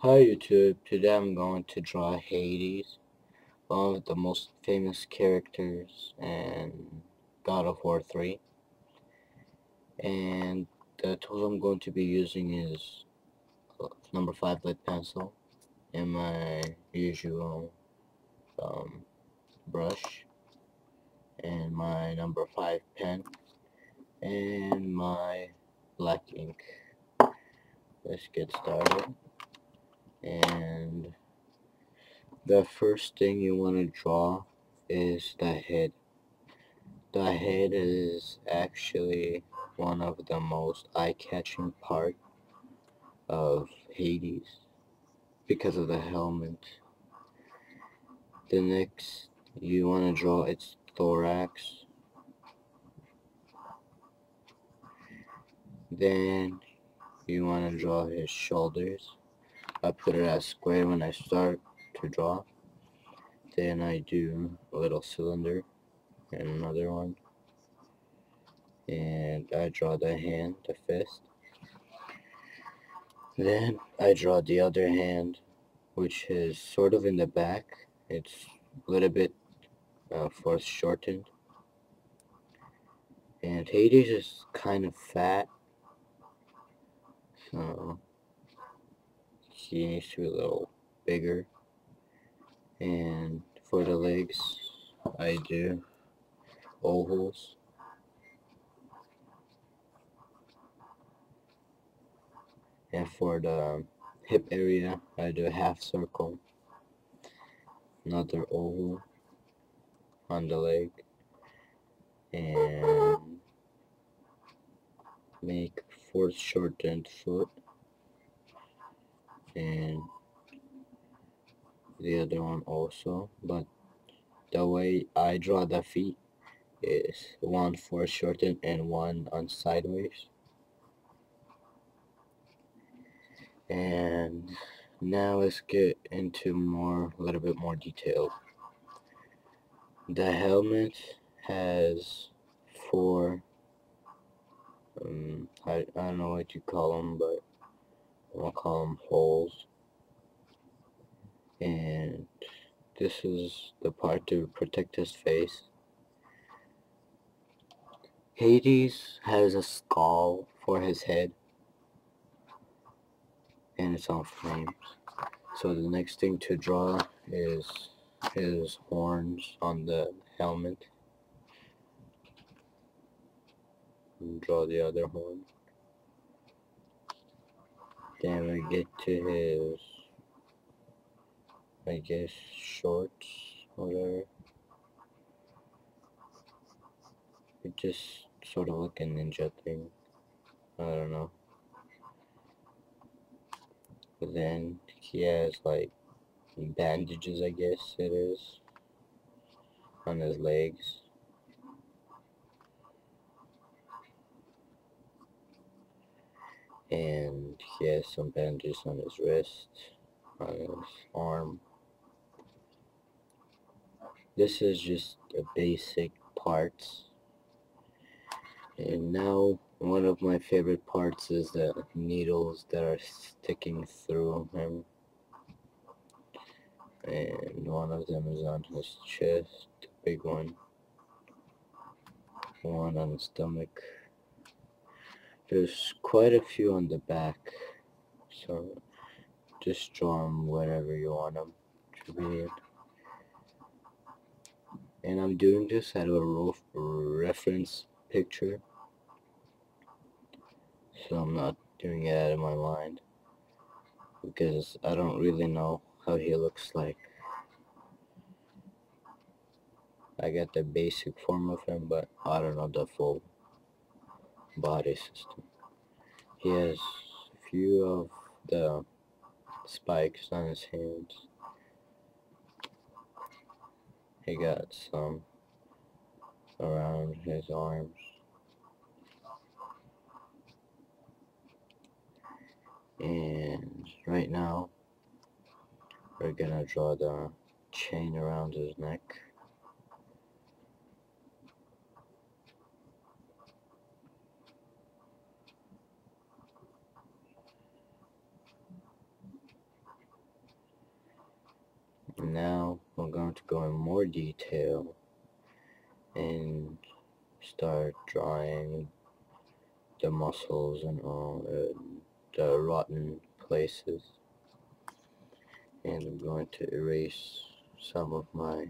Hi YouTube, today I'm going to draw Hades, one of the most famous characters in God of War 3. And the tool I'm going to be using is number 5 lead pencil and my usual brush and my number 5 pen and my black ink. Let's get started. And the first thing you want to draw is the head. The head is actually one of the most eye-catching part of Hades because of the helmet. The next, you want to draw its thorax. Then you want to draw his shoulders. I put it as square when I start to draw. Then I do a little cylinder and another one. And I draw the hand, the fist. Then I draw the other hand, which is sort of in the back. It's a little bit foreshortened. And Hades is kind of fat, so he needs to be a little bigger. And for the legs, I do ovals. And for the hip area, I do a half circle, another oval on the leg, and make foreshortened foot, and the other one also. But the way I draw the feet is one foreshortened and one on sideways. And now let's get into a little bit more detail. The helmet has four, I don't know what you call them, but I'll call them holes. And this is the part to protect his face. Hades has a skull for his head, and it's on flames. So the next thing to draw is his horns on the helmet. And draw the other horn. Then we get to his, I guess, shorts, whatever. It just sort of like a ninja thing. I don't know. But then he has like bandages, I guess it is, on his legs. And he has some bandages on his wrist, on his arm. This is just a basic parts. And now one of my favorite parts is the needles that are sticking through him. And one of them is on his chest, the big one. One on his stomach. There's quite a few on the back, so just draw them wherever you want them to be. And I'm doing this out of a reference picture, so I'm not doing it out of my mind, because I don't really know how he looks like. I got the basic form of him, but I don't know the full body system. He has a few of the spikes on his hands. He got some around his arms. And right now, we're gonna draw the chain around his neck. I'm going to go in more detail and start drawing the muscles and all, the rotten places. And I'm going to erase some of my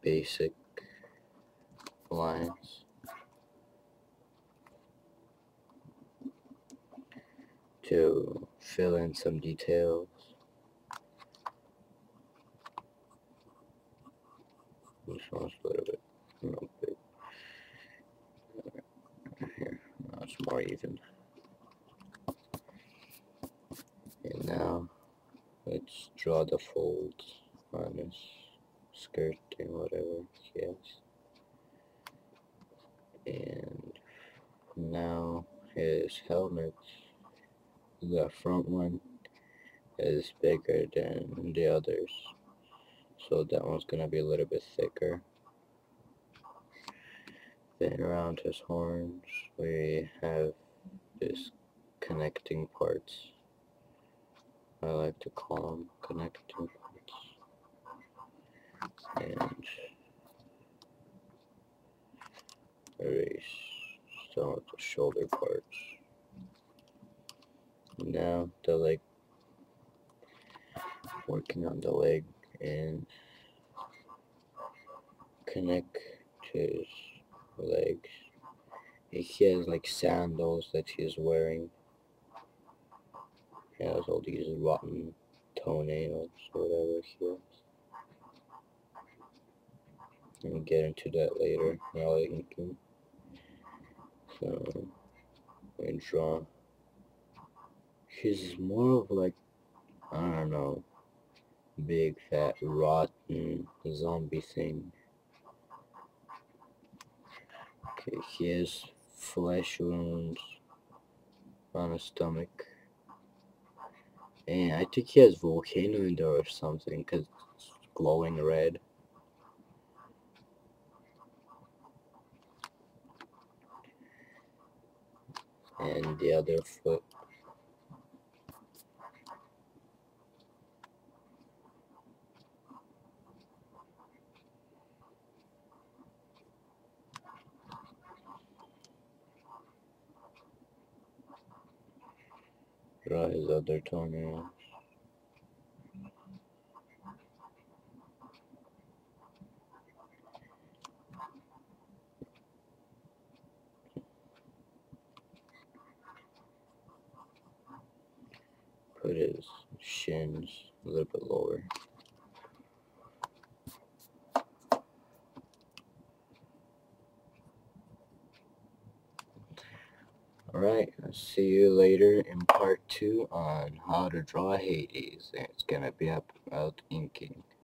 basic lines to fill in some details. This one's a little bit big. Here, now it's more even. And now let's draw the folds on his skirt and whatever he has. And now his helmet, the front one is bigger than the others, so that one's gonna be a little bit thicker. Then around his horns we have this connecting parts. I like to call them connecting parts. And erase some of the shoulder parts. Now the leg, working on the leg and connect his legs. He has like sandals that he's wearing. He has all these rotten toenails or whatever he has. We'll get into that later while inking. So I draw. He's more of like, I don't know, big fat rotten zombie thing. Okay, he has flesh wounds on his stomach. And I think he has volcano in there or something because it's glowing red. And the other foot. Draw his other toenails. Put his shins a little bit lower. Alright, I'll see you later in part 2 on how to draw Hades, and it's gonna be about inking.